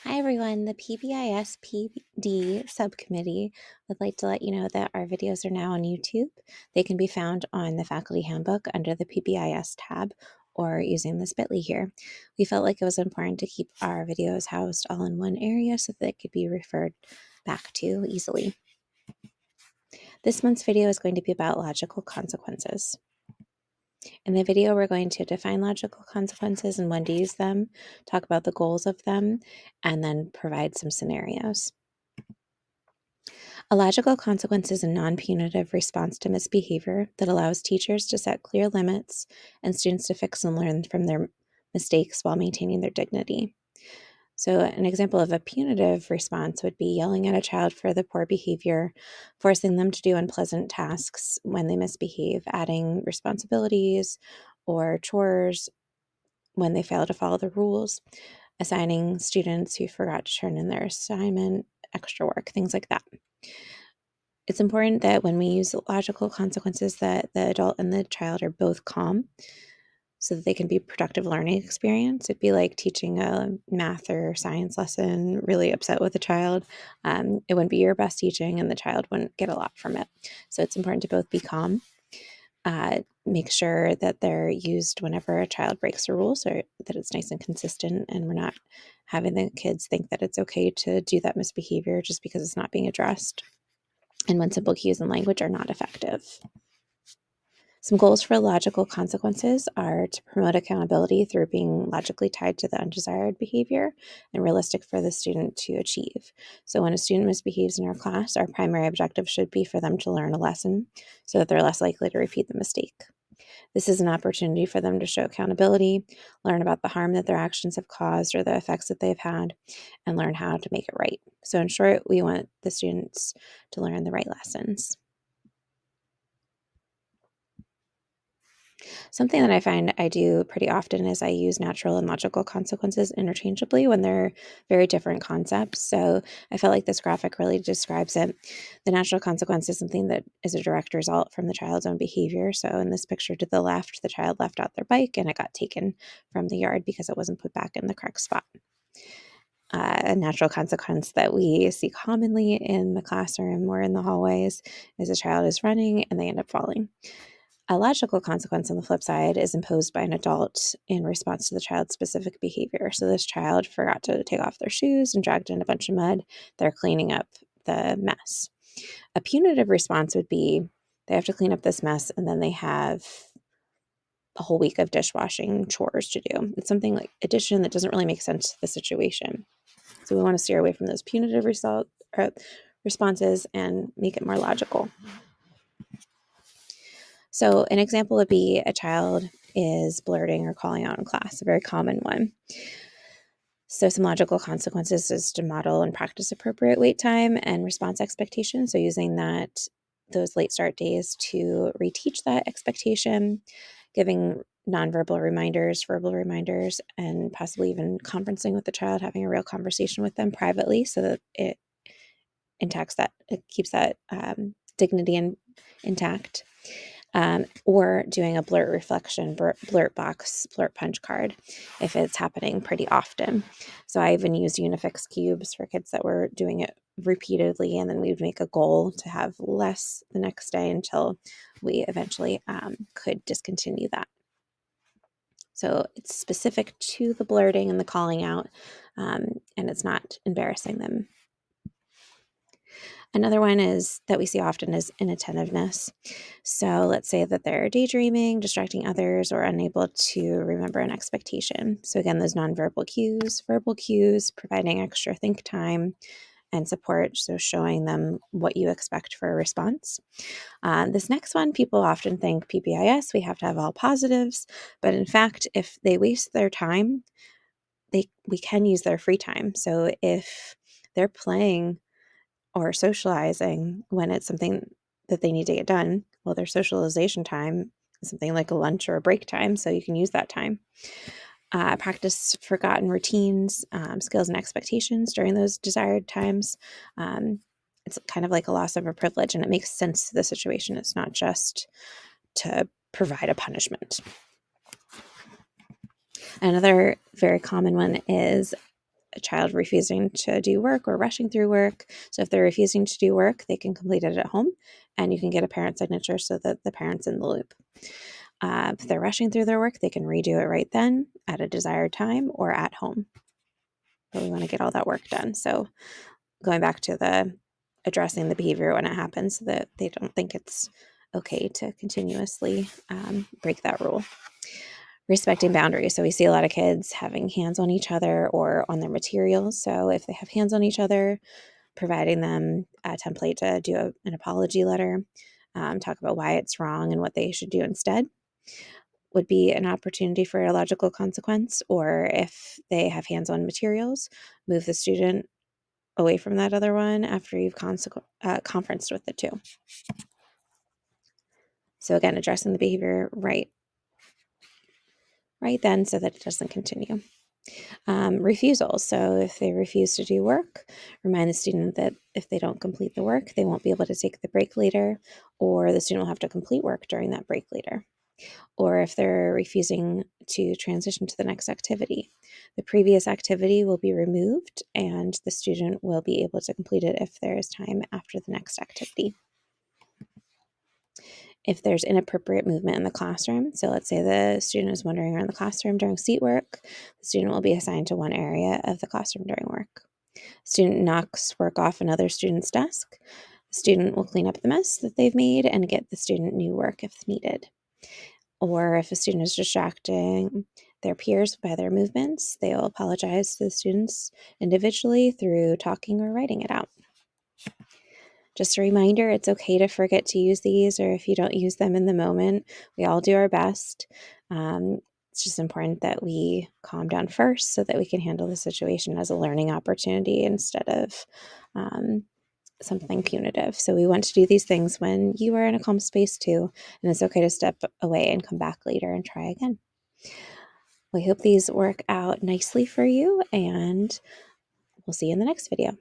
Hi, everyone. The PBIS PD subcommittee would like to let you know that our videos are now on YouTube. They can be found on the faculty handbook under the PBIS tab or using this bit.ly here. We felt like it was important to keep our videos housed all in one area so that they could be referred back to easily. This month's video is going to be about logical consequences. In the video, we're going to define logical consequences and when to use them, talk about the goals of them, and then provide some scenarios. A logical consequence is a non-punitive response to misbehavior that allows teachers to set clear limits and students to fix and learn from their mistakes while maintaining their dignity. So, an example of a punitive response would be yelling at a child for the poor behavior, forcing them to do unpleasant tasks when they misbehave, adding responsibilities or chores when they fail to follow the rules, assigning students who forgot to turn in their assignment, extra work, things like that. It's important that when we use logical consequences that the adult and the child are both calm so that they can be productive learning experience. It'd be like teaching a math or science lesson really upset with a child. It wouldn't be your best teaching and the child wouldn't get a lot from it. So it's important to both be calm. Make sure that they're used whenever a child breaks the rules or that it's nice and consistent and we're not having the kids think that it's okay to do that misbehavior just because it's not being addressed. And when simple cues and language are not effective. Some goals for logical consequences are to promote accountability through being logically tied to the undesired behavior and realistic for the student to achieve. So when a student misbehaves in our class, our primary objective should be for them to learn a lesson so that they're less likely to repeat the mistake. This is an opportunity for them to show accountability, learn about the harm that their actions have caused or the effects that they've had, and learn how to make it right. So in short, we want the students to learn the right lessons. Something that I find I do pretty often is I use natural and logical consequences interchangeably when they're very different concepts. So I felt like this graphic really describes it. The natural consequence is something that is a direct result from the child's own behavior. So in this picture to the left, the child left out their bike and it got taken from the yard because it wasn't put back in the correct spot. A natural consequence that we see commonly in the classroom or in the hallways is a child is running and they end up falling. A logical consequence on the flip side is imposed by an adult in response to the child's specific behavior. So this child forgot to take off their shoes and dragged in a bunch of mud. They're cleaning up the mess. A punitive response would be they have to clean up this mess and then they have a whole week of dishwashing chores to do. It's something like addition that doesn't really make sense to the situation. So we want to steer away from those punitive responses and make it more logical. So an example would be a child is blurting or calling out in class, a very common one. So some logical consequences is to model and practice appropriate wait time and response expectations. So using those late start days to reteach that expectation, giving nonverbal reminders, verbal reminders, and possibly even conferencing with the child, having a real conversation with them privately so that it keeps that dignity intact. Or doing a blurt reflection, blurt box, blurt punch card if it's happening pretty often. So I even used Unifix cubes for kids that were doing it repeatedly, and then we would make a goal to have less the next day until we eventually could discontinue that. So it's specific to the blurting and the calling out, and it's not embarrassing them. Another one is that we see often is inattentiveness. So let's say that they're daydreaming, distracting others, or unable to remember an expectation. So again, those nonverbal cues, verbal cues, providing extra think time and support. So showing them what you expect for a response. This next one, people often think PBIS, we have to have all positives. But in fact, if they waste their time, we can use their free time. So if they're playing or socializing when it's something that they need to get done, well, their socialization time is something like a lunch or a break time, so you can use that time. Practice forgotten routines, skills, and expectations during those desired times. It's kind of like a loss of a privilege, and it makes sense to the situation. It's not just to provide a punishment. Another very common one is a child refusing to do work or rushing through work. So if they're refusing to do work, they can complete it at home, and you can get a parent signature so that the parent's in the loop. If they're rushing through their work, they can redo it right then at a desired time or at home. But we want to get all that work done. So going back to the addressing the behavior when it happens so that they don't think it's okay to continuously break that rule. Respecting boundaries. So we see a lot of kids having hands on each other or on their materials. So if they have hands on each other, providing them a template to do an apology letter, talk about why it's wrong and what they should do instead, would be an opportunity for a logical consequence. Or if they have hands on materials, move the student away from that other one after you've conferenced with the two. So again, addressing the behavior right then so that it doesn't continue. Refusal. So if they refuse to do work, remind the student that if they don't complete the work, they won't be able to take the break later, or the student will have to complete work during that break later. Or if they're refusing to transition to the next activity, the previous activity will be removed and the student will be able to complete it if there is time after the next activity. If there's inappropriate movement in the classroom, so let's say the student is wandering around the classroom during seat work, the student will be assigned to one area of the classroom during work. Student knocks work off another student's desk. The student will clean up the mess that they've made and get the student new work if needed. Or if a student is distracting their peers by their movements, they'll apologize to the students individually through talking or writing it out. Just a reminder, it's okay to forget to use these, or if you don't use them in the moment, we all do our best. It's just important that we calm down first so that we can handle the situation as a learning opportunity instead of something punitive. So we want to do these things when you are in a calm space too, and it's okay to step away and come back later and try again. We hope these work out nicely for you, and we'll see you in the next video.